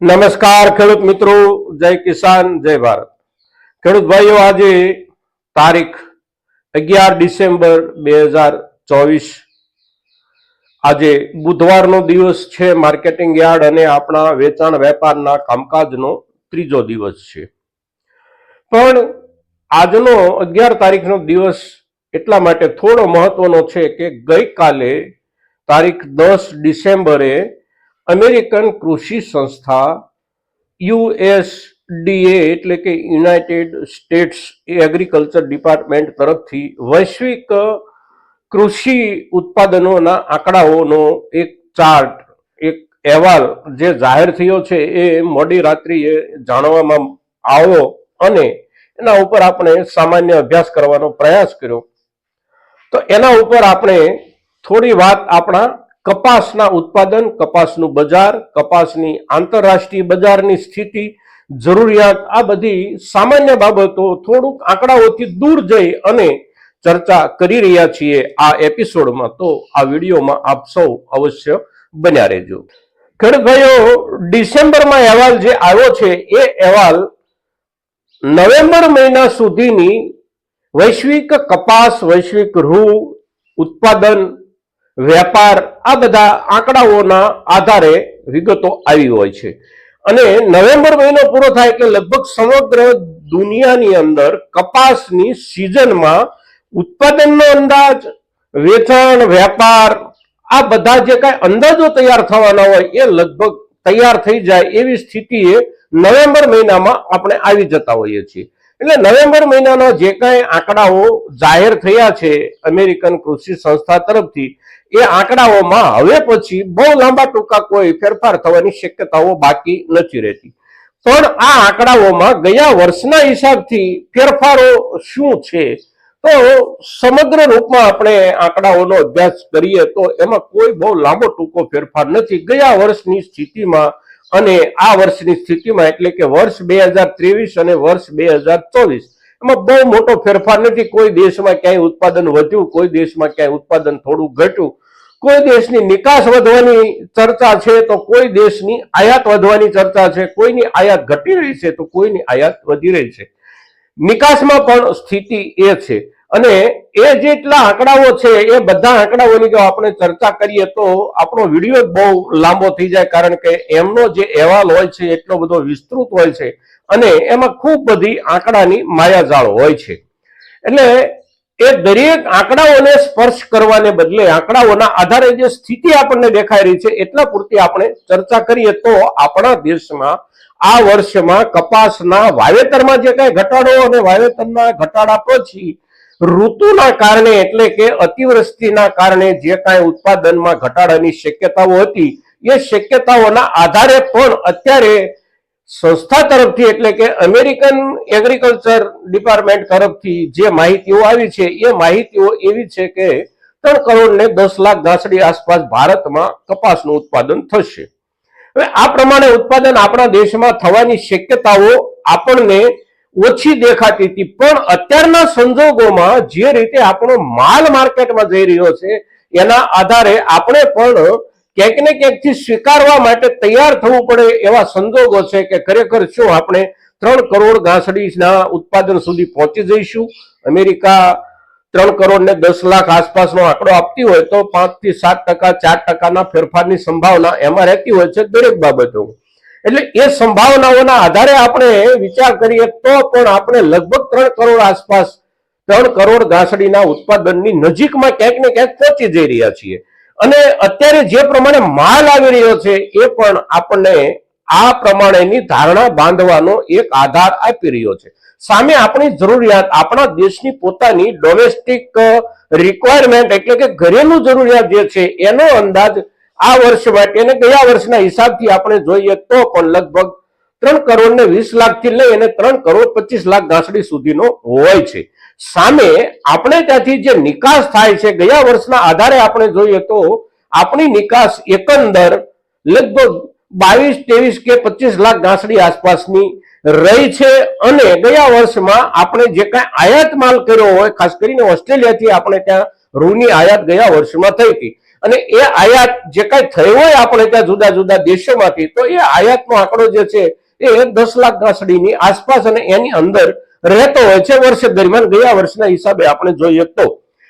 નમસ્કાર ખેડૂત મિત્રો, જય કિસાન, જય ભારત. ખેડૂત ભાઈઓ, આજે તારીખ 11 ડિસેમ્બર 2024, આજે બુધવારનો દિવસ છે. માર્કેટિંગ યાર્ડ અને આપણા વેચાણ વેપારના કામકાજનો ત્રીજો દિવસ છે. પણ આજનો 11 તારીખનો દિવસ એટલા માટે થોડો મહત્વનો છે કે ગઈકાલે તારીખ 10 ડિસેમ્બરે અમેરિકન કૃષિ સંસ્થા યુએસડીએ એટલે કે યુનાઇટેડ સ્ટેટ્સ એગ્રીકલ્ચર ડિપાર્ટમેન્ટ તરફથી વૈશ્વિક કૃષિ ઉત્પાદનોના આંકડાઓનો એક ચાર્ટ, એક અહેવાલ જે જાહેર થયો છે એ મોડી રાત્રિએ જાણવામાં આવ્યો અને એના ઉપર આપણે સામાન્ય અભ્યાસ કરવાનો પ્રયાસ કર્યો. તો એના ઉપર આપણે થોડી વાત આપણા કપાસના ઉત્પાદન, કપાસનું બજાર, કપાસની આંતરરાષ્ટ્રીય બજારની સ્થિતિ, જરૂરિયાત, આ બધી સામાન્ય બાબતો થોડુંક આંકડાઓથી દૂર જઈ અને ચર્ચા કરી રહ્યા છીએ આ એપિસોડમાં. તો આ વિડીયોમાં આપ સૌ અવશ્ય બન્યા રહેજો. ખેડૂત ભાઈઓ, ડિસેમ્બરમાં અહેવાલ જે આવ્યો છે એ અહેવાલ નવેમ્બર મહિના સુધીની વૈશ્વિક કપાસ, વૈશ્વિક રૂ ઉત્પાદન, વેપાર, આ બધા આંકડાઓના આધારે વિગતો આવી હોય છે. અને નવેમ્બર મહિનો પૂરો થાય એટલે લગભગ સમગ્ર દુનિયાની અંદર કપાસની સિઝનમાં ઉત્પાદનનો અંદાજ, વેચાણ, વેપાર, આ બધા જે કાંઈ અંદાજો તૈયાર થવાના હોય એ લગભગ તૈયાર થઈ જાય એવી સ્થિતિએ નવેમ્બર મહિનામાં આપણે આવી જતા હોઈએ છીએ. એટલે નવેમ્બર મહિનાના જે કાંઈ આંકડાઓ જાહેર થયા છે અમેરિકન કૃષિ સંસ્થા તરફથી, એ આંકડાઓમાં હવે પછી બહુ લાંબા ટૂંકા કોઈ ફેરફાર થવાની શક્યતાઓ બાકી નથી રહેતી. પણ આ આંકડાઓમાં ગયા વર્ષના હિસાબથી ફેરફારો શું છે, તો સમગ્ર રૂપમાં આપણે આંકડાઓનો અભ્યાસ કરીએ તો એમાં કોઈ બહુ લાંબો ટૂંકો ફેરફાર નથી. ગયા વર્ષની સ્થિતિમાં અને આ વર્ષની સ્થિતિમાં, એટલે કે વર્ષ 2023 અને વર્ષ 2024, એમાં બહુ મોટો ફેરફાર નથી. કોઈ દેશમાં ક્યાંય ઉત્પાદન વધ્યું, કોઈ દેશમાં ક્યાંય ઉત્પાદન થોડું ઘટ્યું, કોઈ દેશની નિકાસ વધવાની ચર્ચા છે તો કોઈ દેશની આયાત વધવાની ચર્ચા છે, કોઈની આયાત ઘટી રહી છે તો કોઈની આયાત વધી રહી છે. નિકાસમાં પણ સ્થિતિ એ છે. અને એ જેટલા આંકડાઓ છે એ બધા આંકડાઓની જો આપણે ચર્ચા કરીએ તો આપણો વિડીયો બહુ લાંબો થઈ જાય, કારણ કે એમનો જે અહેવાલ હોય છે એટલો બધો વિસ્તૃત હોય છે અને એમાં ખૂબ બધી આંકડાની માયાજાળ હોય છે. એટલે એ દરેક આંકડાઓને સ્પર્શ કરવાને બદલે આંકડાઓના આધારે જે સ્થિતિ આપણને દેખાઈ રહી છે એટલા પૂરતી આપણે ચર્ચા કરીએ તો આપણા દેશમાં આ વર્ષમાં કપાસના વાવેતરમાં જે કાંઈ ઘટાડો અને વાવેતરના ઘટાડા પછી ઋતુના કારણે, એટલે કે અતિવૃષ્ટિના કારણે જે કાંઈ ઉત્પાદનમાં ઘટાડાની શક્યતાઓ હતી એ શક્યતાઓના આધારે પણ અત્યારે સંસ્થા તરફથી, એટલે કે અમેરિકન એગ્રીકલ્ચર ડિપાર્ટમેન્ટ તરફથી જે માહિતીઓ આવી છે એ માહિતીઓ એવી છે કે 3 કરોડ ને 10 લાખ ગાંસડી આસપાસ ભારતમાં કપાસનું ઉત્પાદન થશે. હવે આ પ્રમાણે ઉત્પાદન આપણા દેશમાં થવાની શક્યતાઓ આપણને ઓછી દેખાતી હતી, પણ અત્યારના સંજોગોમાં જે રીતે આપણો માલ માર્કેટમાં જઈ રહ્યો છે એના આધારે આપણે પણ ક્યાંક ને ક્યાંકથી સ્વીકારવા માટે તૈયાર થવું પડે એવા સંજોગો છે કે ખરેખર શું આપણે 3 કરોડ ગાંસડીના ઉત્પાદન સુધી પહોંચી જઈશું. અમેરિકા 3 કરોડ ને 10 લાખ આસપાસનો આંકડો આપતી હોય તો 5 થી 7%, 4%ના ફેરફારની સંભાવના એમાં રહેતી હોય છે દરેક બાબતો. એટલે એ સંભાવનાઓના આધારે આપણે વિચાર કરીએ તો પણ આપણે લગભગ 3 કરોડ આસપાસ, 3 કરોડ ગાંસડીના ઉત્પાદનની નજીકમાં ક્યાંક ને ક્યાંક પહોંચી જઈ રહ્યા છીએ. અને અત્યારે જે પ્રમાણે માલ આવી રહ્યો છે એ પણ આપણને આ પ્રમાણેની ધારણા બાંધવાનો એક આધાર આપી રહ્યો છે. સામે આપણી જરૂરિયાત, આપણા દેશની પોતાની ડોમેસ્ટિક રિક્વાયરમેન્ટ, એટલે કે ઘરેલું જરૂરિયાત જે છે એનો અંદાજ આ વર્ષ માટે અને ગયા વર્ષના હિસાબથી આપણે જોઈએ તો પણ લગભગ 3 કરોડ ને 20 લાખથી લઈ અને 3 કરોડ 25 લાખ ગાંસડી સુધીનો હોય છે. સામે આપણે ત્યાંથી જે નિકાસ થાય છે, ગયા વર્ષના આધારે આપણે જોઈએ તો આપણી નિકાસ એકંદર લગભગ 22, 23 કે 25 લાખ ગાંસડી આસપાસની રહી છે. અને ગયા વર્ષમાં આપણે જે કાંઈ આયાત માલ કર્યો હોય, ખાસ કરીને ઓસ્ટ્રેલિયાથી આપણે ત્યાં રૂની આયાત ગયા વર્ષમાં થઈ હતી. અને એ આયાત જે કાંઈ થયો હોય આપણે ત્યાં જુદા જુદા દેશોમાંથી, તો એ આયાતનો આંકડો જે છે એ 10 લાખ ગાંસડીની આસપાસ અને એની અંદર રહેતો હોય છે વર્ષ દરમિયાન, ગયા વર્ષના હિસાબે આપણે જોઈએ તો.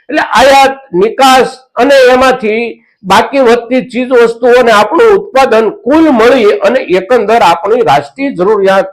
એટલે આયાત, નિકાસ અને એમાંથી બાકી વધતી ચીજ વસ્તુઓને આપણું ઉત્પાદન કુલ મળી અને એકંદર આપણી રાષ્ટ્રીય જરૂરિયાત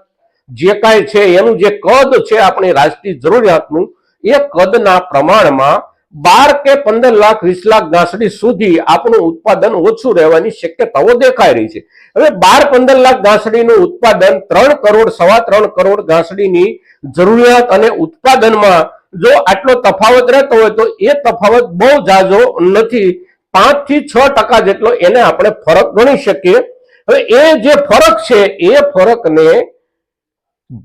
જે કાંઈ છે એનું જે કદ છે આપણી રાષ્ટ્રીય જરૂરિયાતનું, એ કદના પ્રમાણમાં 12 કે 15 લાખ 20 લાખ ગાંસડી સુધી આપણું ઉત્પાદન ઓછું રહેવાની શક્યતાઓ દેખાઈ રહી છે. હવે 12-15 લાખ ગાંસડીનું ઉત્પાદન 3 કરોડ 3.25 કરોડ ગાંસડીની જરૂરિયાત અને ઉત્પાદનમાં જો આટલો તફાવત રહેતો હોય તો એ તફાવત બહુ જાજો નથી. 5 થી 6% જેટલો એને આપણે ફરક ગણી શકીએ. હવે એ જે ફરક છે એ ફરકને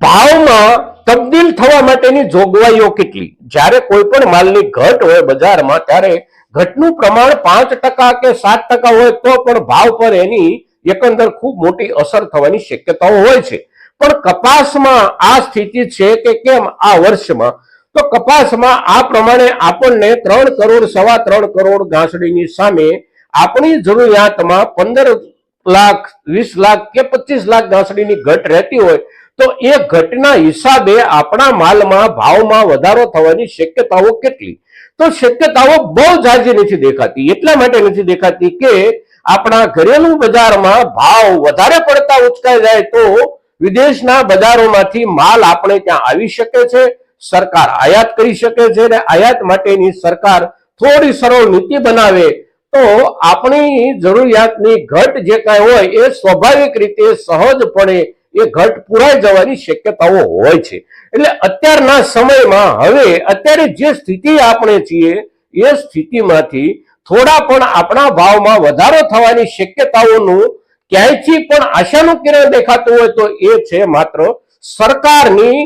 ભાવમાં તબદીલ થવા માટેની જોગવાઈઓ કેટલી? જ્યારે કોઈ પણ માલની ઘટ હોય બજારમાં ત્યારે ઘટનું પ્રમાણ 5% કે 7% હોય તો પણ ભાવ પર એની એકંદર ખૂબ મોટી અસર થવાની શક્યતાઓ હોય છે. પણ કપાસમાં આ સ્થિતિ છે કે કેમ આ વર્ષમાં? તો કપાસમાં આ પ્રમાણે આપણને 3 કરોડ 3.25 કરોડ ગાંસડીની સામે આપણી જરૂરિયાતમાં 15 લાખ 20 લાખ કે 25 લાખ ગાંસડીની ઘટ રહેતી હોય તો એ ઘટના હિસાબે આપણા માલમાં ભાવમાં વધારો થવાની શક્યતાઓ કેટલી? તો શક્યતાઓ બહુ ઝાઝી નથી દેખાતી. એટલા માટે નથી દેખાતી કે આપણા ઘરેલું બજારમાં ભાવ વધારે પડતા ઉચકાઈ જાય તો વિદેશના બજારોમાંથી માલ આપણે ત્યાં આવી શકે છે, સરકાર આયાત કરી શકે છે, અને આયાત માટેની સરકાર થોડી સરળ નીતિ બનાવે તો આપણી જરૂરિયાતની ઘટ જે કાંઈ હોય એ સ્વાભાવિક રીતે સહજપણે એ ઘટ પુરાઈ જવાની શક્યતાઓ હોય છે. એટલે અત્યારના સમયમાં હવે અત્યારે જે સ્થિતિ આપણે છીએ એ સ્થિતિમાંથી થોડા પણ આપણા ભાવમાં વધારો થવાની શક્યતાઓનું ક્યાંયથી પણ આશાનું કિરણ દેખાતું હોય તો એ છે માત્ર સરકારની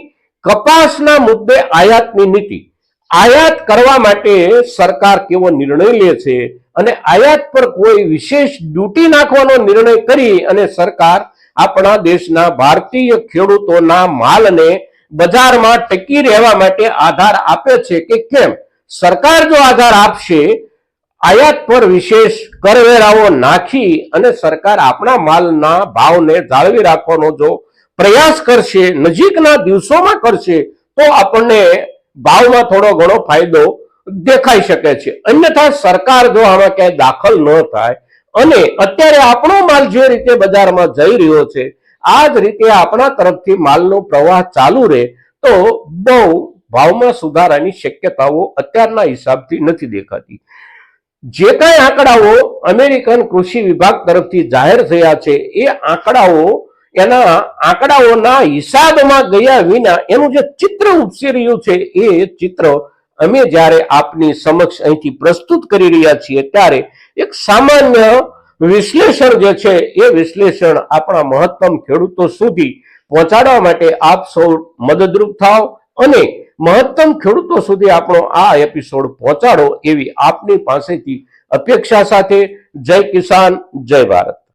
કપાસના મુદ્દે આયાતની નીતિ. આયાત કરવા માટે સરકાર કેવો નિર્ણય લે છે અને આયાત પર કોઈ વિશેષ ડ્યુટી નાખવાનો નિર્ણય કરી અને સરકાર આપણા દેશના ભારતીય ખેડૂતોના માલને બજારમાં ટકી રહેવા માટે આધાર આપે છે કે કેમ? સરકાર જો આધાર આપશે, આયાત પર વિશેષ કરવેરાઓ નાખી અને સરકાર આપણા માલના ભાવને જાળવી રાખવાનો જો પ્રયાસ કરશે, નજીકના દિવસોમાં કરશે, તો આપણને ભાવમાં થોડો ઘણો ફાયદો દેખાઈ શકે છે. અન્યથા સરકાર જો આમાં ક્યાંય દાખલ ન થાય અને અત્યારે આપણો માલ જે રીતે બજારમાં જઈ રહ્યો છે આ જ રીતે આપણા તરફથી માલનો પ્રવાહ ચાલુ રહે તો બહુ ભાવમાં સુધારાની શક્યતાઓ અત્યારના હિસાબથી નથી દેખાતી. જે કાંઈ આંકડાઓ અમેરિકન કૃષિ વિભાગ તરફથી જાહેર થયા છે એ એના આંકડાઓના હિસાબમાં ગયા વિના એનું જે ચિત્ર ઉપસી રહ્યું છે એ ચિત્ર અમે જ્યારે આપની સમક્ષ અહીંથી પ્રસ્તુત કરી રહ્યા છીએ ત્યારે એક સામાન્ય વિશ્લેષણ જે છે એ વિશ્લેષણ આપણા મહત્તમ ખેડૂતો સુધી પહોંચાડવા માટે આપ સૌ મદદરૂપ થાવ અને મહત્તમ ખેડૂતો સુધી આપણો આ એપિસોડ પહોંચાડો એવી આપની પાસેથી અપેક્ષા સાથે જય કિસાન, જય ભારત.